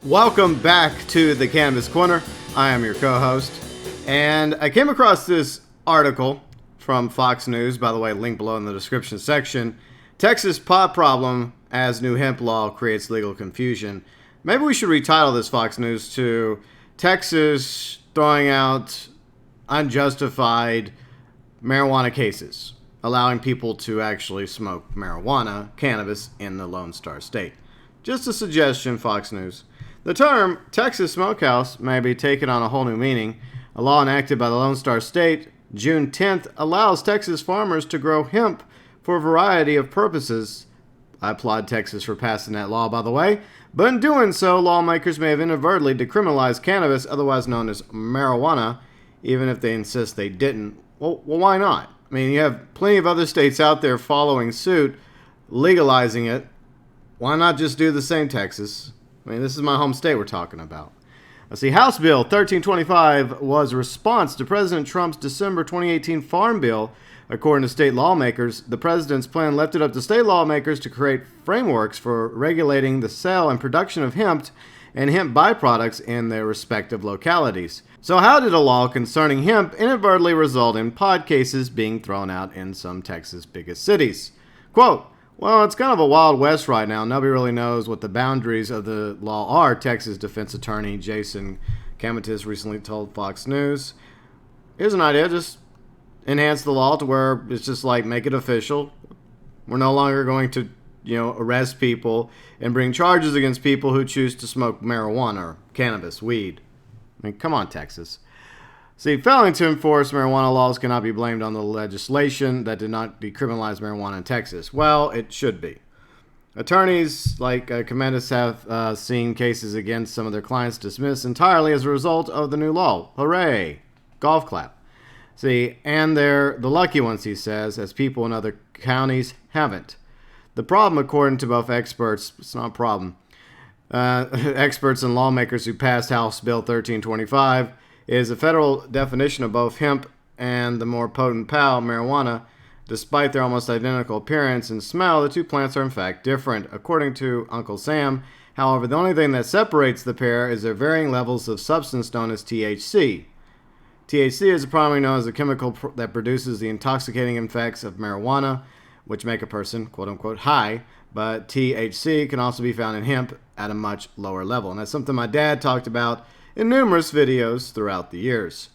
Welcome back to the Cannabis Corner. I am your co-host, and I came across this article from Fox News, by the way, link below in the description section. Texas pot problem as new hemp law creates legal confusion. Maybe we should retitle this Fox News to Texas throwing out unjustified marijuana cases, allowing people to actually smoke marijuana, cannabis, in the Lone Star State. Just a suggestion, Fox News. The term Texas smokehouse may be taken on a whole new meaning. A law enacted by the Lone Star State June 10th allows Texas farmers to grow hemp for a variety of purposes. I applaud Texas for passing that law, by the way. But in doing so, lawmakers may have inadvertently decriminalized cannabis, otherwise known as marijuana, even if they insist they didn't. Well, why not? I mean, you have plenty of other states out there following suit, legalizing it. Why not just do the same, Texas? I mean, this is my home state we're talking about. Let's see, House Bill 1325 was a response to President Trump's December 2018 Farm Bill. According to state lawmakers, the president's plan left it up to state lawmakers to create frameworks for regulating the sale and production of hemp and hemp byproducts in their respective localities. So how did a law concerning hemp inadvertently result in pod cases being thrown out in some Texas' biggest cities? Quote, well, it's kind of a wild west right now. Nobody really knows what the boundaries of the law are, Texas defense attorney Jason Camatis recently told Fox News. Here's an idea, just enhance the law to where it's just like make it official. We're no longer going to, arrest people and bring charges against people who choose to smoke marijuana or cannabis, weed. I mean, come on, Texas. See, failing to enforce marijuana laws cannot be blamed on the legislation that did not decriminalize marijuana in Texas. Well, it should be. Attorneys like Cannabis have seen cases against some of their clients dismissed entirely as a result of the new law. Hooray! Golf clap. See, and they're the lucky ones, he says, as people in other counties haven't. The problem, according to both experts, it's not a problem, experts and lawmakers who passed House Bill 1325, is a federal definition of both hemp and the more potent POW, marijuana. Despite their almost identical appearance and smell, the two plants are in fact different. According to Uncle Sam, however, the only thing that separates the pair is their varying levels of substance known as THC. THC is primarily known as a chemical that produces the intoxicating effects of marijuana, which make a person, quote-unquote, high, but THC can also be found in hemp at a much lower level. And that's something my dad talked about in numerous videos throughout the years.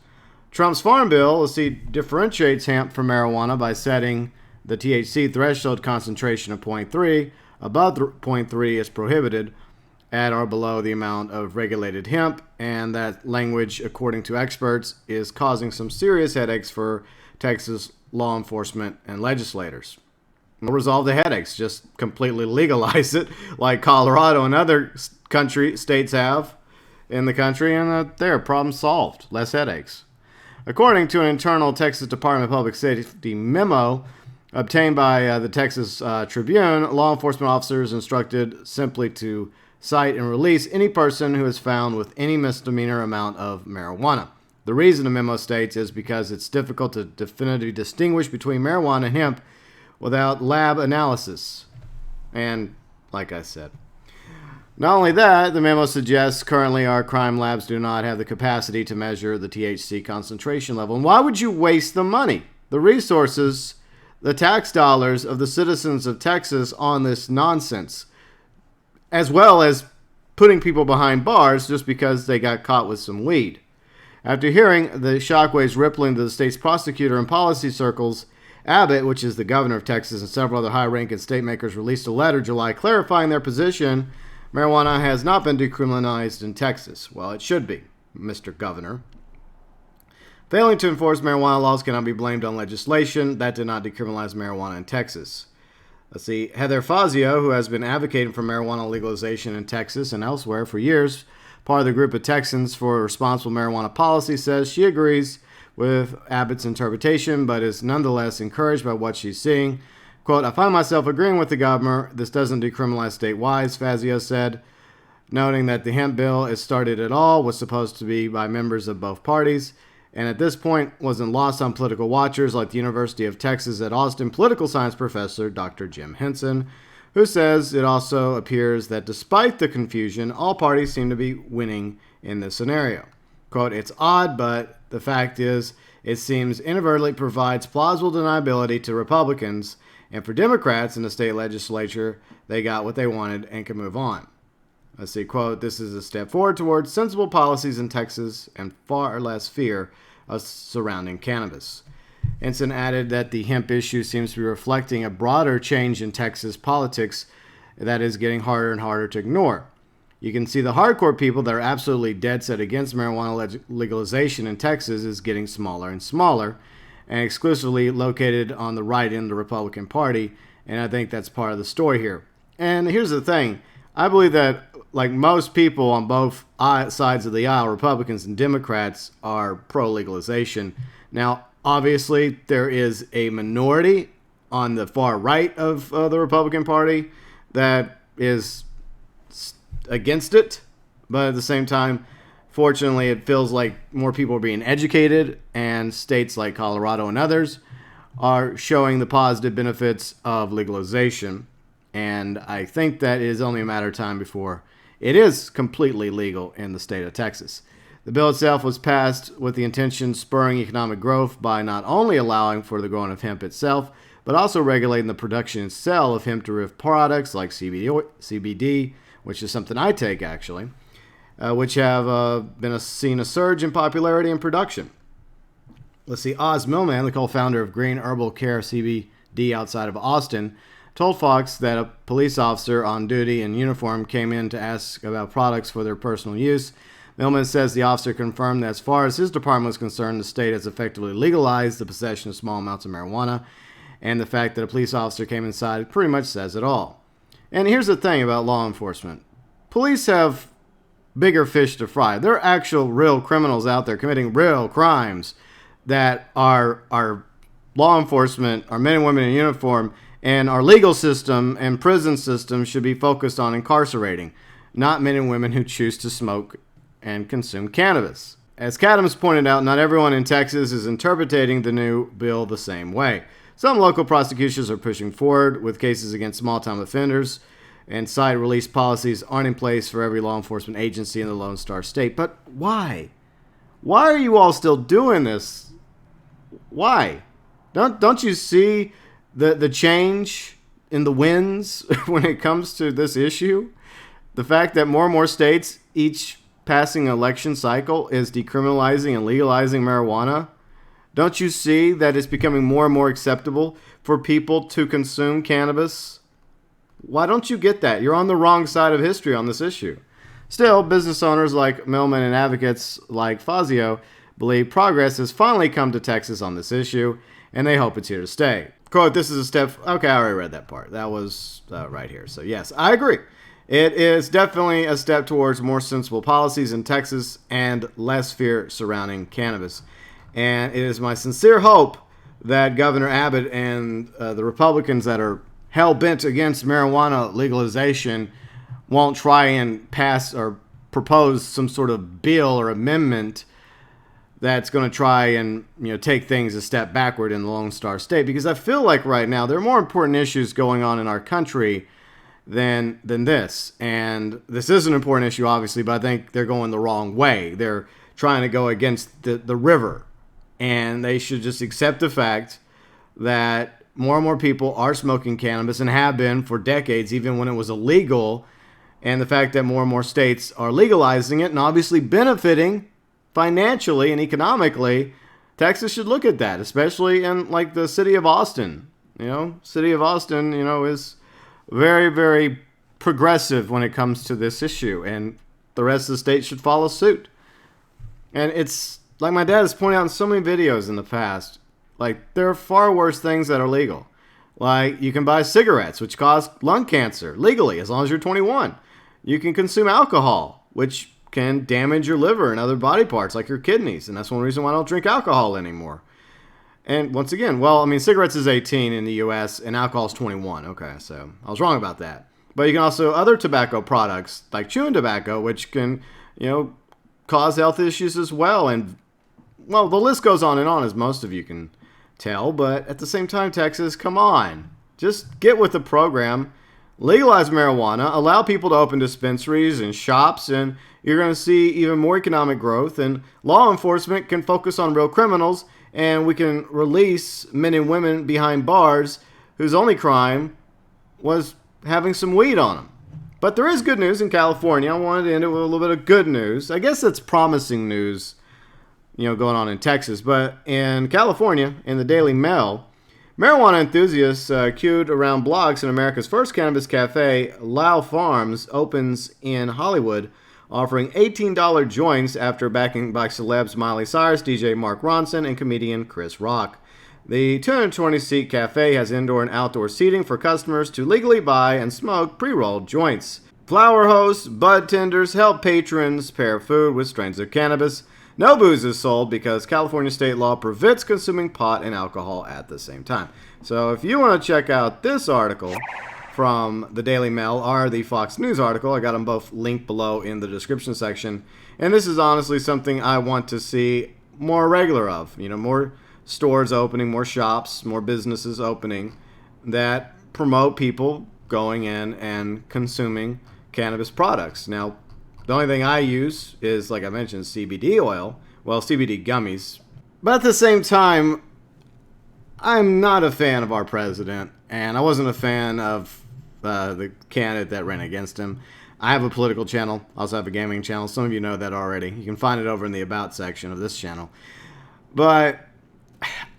Trump's Farm Bill, differentiates hemp from marijuana by setting the THC threshold concentration of 0.3. Above 0.3 is prohibited at or below the amount of regulated hemp, and that language, according to experts, is causing some serious headaches for Texas law enforcement and legislators. We'll resolve the headaches, just completely legalize it like Colorado and other states have in the country, and there, problem solved. Less headaches. According to an internal Texas Department of Public Safety memo obtained by the Texas Tribune, law enforcement officers instructed simply to cite and release any person who is found with any misdemeanor amount of marijuana. The reason the memo states is because it's difficult to definitively distinguish between marijuana and hemp without lab analysis. And, like I said, not only that, the memo suggests currently our crime labs do not have the capacity to measure the THC concentration level. And why would you waste the money, the resources, the tax dollars of the citizens of Texas on this nonsense, as well as putting people behind bars just because they got caught with some weed? After hearing the shockwaves rippling to the state's prosecutor and policy circles, Abbott, which is the governor of Texas, and several other high-ranking state makers released a letter in July clarifying their position. Marijuana has not been decriminalized in Texas. Well, it should be, Mr. Governor. Failing to enforce marijuana laws cannot be blamed on legislation that did not decriminalize marijuana in Texas. Let's see, Heather Fazio, who has been advocating for marijuana legalization in Texas and elsewhere for years, part of the group of Texans for responsible marijuana policy, says she agrees with Abbott's interpretation, but is nonetheless encouraged by what she's seeing. Quote, I find myself agreeing with the governor. This doesn't decriminalize statewide, Fazio said, noting that the hemp bill, as started at all, was supposed to be by members of both parties, and at this point wasn't lost on political watchers like the University of Texas at Austin political science professor Dr. Jim Henson, who says it also appears that despite the confusion, all parties seem to be winning in this scenario. Quote, "It's odd, but the fact is, it seems inadvertently provides plausible deniability to Republicans, and for Democrats in the state legislature, they got what they wanted and can move on." Let's see, quote, "This is a step forward towards sensible policies in Texas and far less fear of surrounding cannabis." Ensign added that the hemp issue seems to be reflecting a broader change in Texas politics that is getting harder and harder to ignore. You can see the hardcore people that are absolutely dead set against marijuana legalization in Texas is getting smaller and smaller, and exclusively located on the right end of the Republican Party, and I think that's part of the story here. And here's the thing. I believe that, like most people on both sides of the aisle, Republicans and Democrats, are pro-legalization. Now, obviously, there is a minority on the far right of the Republican Party that is against it, but at the same time, fortunately, it feels like more people are being educated, and states like Colorado and others are showing the positive benefits of legalization. And I think that it is only a matter of time before it is completely legal in the state of Texas. The bill itself was passed with the intention of spurring economic growth by not only allowing for the growing of hemp itself, but also regulating the production and sale of hemp-derived products like CBD, which is something I take actually, which have seen a surge in popularity and production. Let's see, Oz Millman, the co-founder of Green Herbal Care CBD outside of Austin, told Fox that a police officer on duty in uniform came in to ask about products for their personal use. Millman says the officer confirmed that as far as his department was concerned, the state has effectively legalized the possession of small amounts of marijuana, and the fact that a police officer came inside pretty much says it all. And here's the thing about law enforcement. Police have bigger fish to fry. There are actual real criminals out there committing real crimes that our law enforcement, our men and women in uniform, and our legal system and prison system should be focused on incarcerating, not men and women who choose to smoke and consume cannabis. As Cadams pointed out, not everyone in Texas is interpreting the new bill the same way. Some local prosecutions are pushing forward with cases against small-time offenders, and side release policies aren't in place for every law enforcement agency in the Lone Star State. But why? Why are you all still doing this? Why? Don't you see the change in the winds when it comes to this issue? The fact that more and more states, each passing election cycle, is decriminalizing and legalizing marijuana. Don't you see that it's becoming more and more acceptable for people to consume cannabis? Why don't you get that? You're on the wrong side of history on this issue. Still, business owners like Millman and advocates like Fazio believe progress has finally come to Texas on this issue, and they hope it's here to stay. Quote, "This is a step..." Okay, I already read that part. That was right here. So yes, I agree. It is definitely a step towards more sensible policies in Texas and less fear surrounding cannabis. And it is my sincere hope that Governor Abbott and the Republicans that are hell-bent against marijuana legalization won't try and pass or propose some sort of bill or amendment that's going to try and take things a step backward in the Lone Star State. Because I feel like right now there are more important issues going on in our country than this. And this is an important issue, obviously, but I think they're going the wrong way. They're trying to go against the river. And they should just accept the fact that more and more people are smoking cannabis and have been for decades, even when it was illegal. And the fact that more and more states are legalizing it and obviously benefiting financially and economically, Texas should look at that, especially in like the city of Austin. City of Austin, is very, very progressive when it comes to this issue, and the rest of the state should follow suit. And it's like my dad has pointed out in so many videos in the past, like there are far worse things that are legal. Like you can buy cigarettes, which cause lung cancer legally as long as you're 21. You can consume alcohol, which can damage your liver and other body parts like your kidneys. And that's one reason why I don't drink alcohol anymore. And once again, cigarettes is 18 in the U.S. and alcohol is 21. Okay, so I was wrong about that. But you can also other tobacco products like chewing tobacco, which can, cause health issues as well. And the list goes on, as most of you can tell. But at the same time, Texas, come on, just get with the program. legalize marijuana, allow people to open dispensaries and shops, and you're going to see even more economic growth, and law enforcement can focus on real criminals, and we can release men and women behind bars whose only crime was having some weed on them. But there is good news in California. I wanted to end it with a little bit of good news. I guess that's promising news, going on in Texas. But in California, in the Daily Mail, marijuana enthusiasts queued around blocks in America's first Cannabis Cafe Lowell Farms opens in Hollywood, offering $18 joints after backing by celebs Miley Cyrus, DJ Mark Ronson, and comedian Chris Rock. The 220-seat cafe has indoor and outdoor seating for customers to legally buy and smoke pre-rolled joints. Flower hosts, bud tenders help patrons pair food with strains of cannabis. No booze is sold because California state law prevents consuming pot and alcohol at the same time. So if you want to check out this article from the Daily Mail or the Fox News article, I got them both linked below in the description section. And this is honestly something I want to see more regular of. More stores opening, more shops, more businesses opening that promote people going in and consuming cannabis products. Now, the only thing I use is, like I mentioned, CBD oil. Well, CBD gummies. But at the same time, I'm not a fan of our president, and I wasn't a fan of the candidate that ran against him. I have a political channel. I also have a gaming channel. Some of you know that already. You can find it over in the About section of this channel. But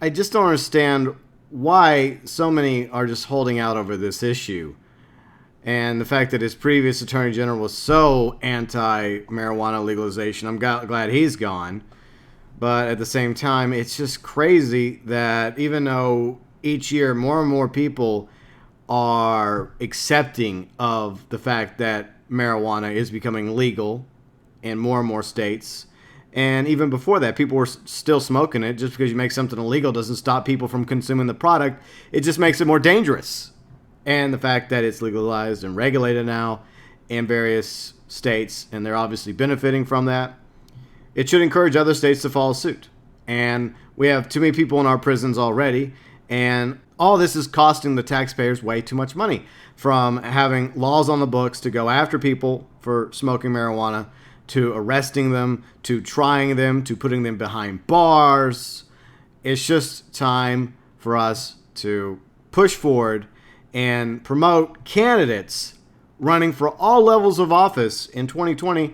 I just don't understand why so many are just holding out over this issue. And the fact that his previous attorney general was so anti-marijuana legalization, I'm glad he's gone. But at the same time, it's just crazy that even though each year more and more people are accepting of the fact that marijuana is becoming legal in more and more states, and even before that, people were still smoking it. Just because you make something illegal doesn't stop people from consuming the product. It just makes it more dangerous. And the fact that it's legalized and regulated now in various states, and they're obviously benefiting from that, it should encourage other states to follow suit. And we have too many people in our prisons already, and all this is costing the taxpayers way too much money, from having laws on the books to go after people for smoking marijuana, to arresting them, to trying them, to putting them behind bars. It's just time for us to push forward and promote candidates running for all levels of office in 2020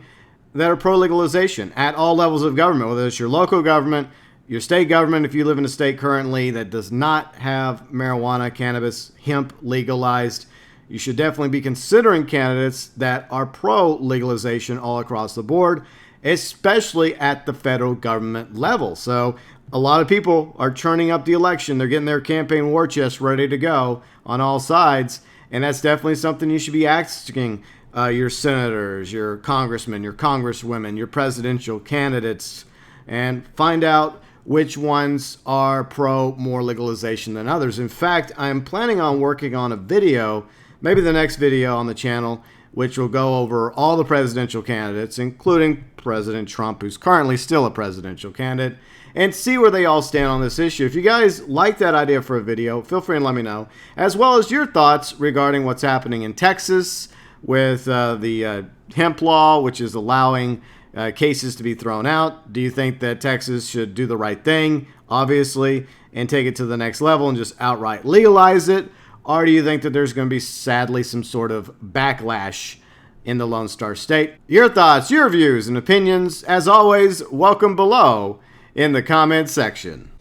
that are pro-legalization at all levels of government, whether it's your local government, your state government, if you live in a state currently that does not have marijuana, cannabis, hemp legalized. You should definitely be considering candidates that are pro-legalization all across the board, especially at the federal government level. So a lot of people are churning up the election. They're getting their campaign war chest ready to go on all sides. And that's definitely something you should be asking your senators, your congressmen, your congresswomen, your presidential candidates, and find out which ones are pro more legalization than others. In fact, I'm planning on working on a video, maybe the next video on the channel, which will go over all the presidential candidates, including President Trump, who's currently still a presidential candidate, and see where they all stand on this issue. If you guys like that idea for a video, feel free and let me know, as well as your thoughts regarding what's happening in Texas with the hemp law, which is allowing cases to be thrown out. Do you think that Texas should do the right thing, obviously, and take it to the next level and just outright legalize it? Or do you think that there's going to be, sadly, some sort of backlash in the Lone Star State? Your thoughts, your views, and opinions, as always, welcome below in the comments section.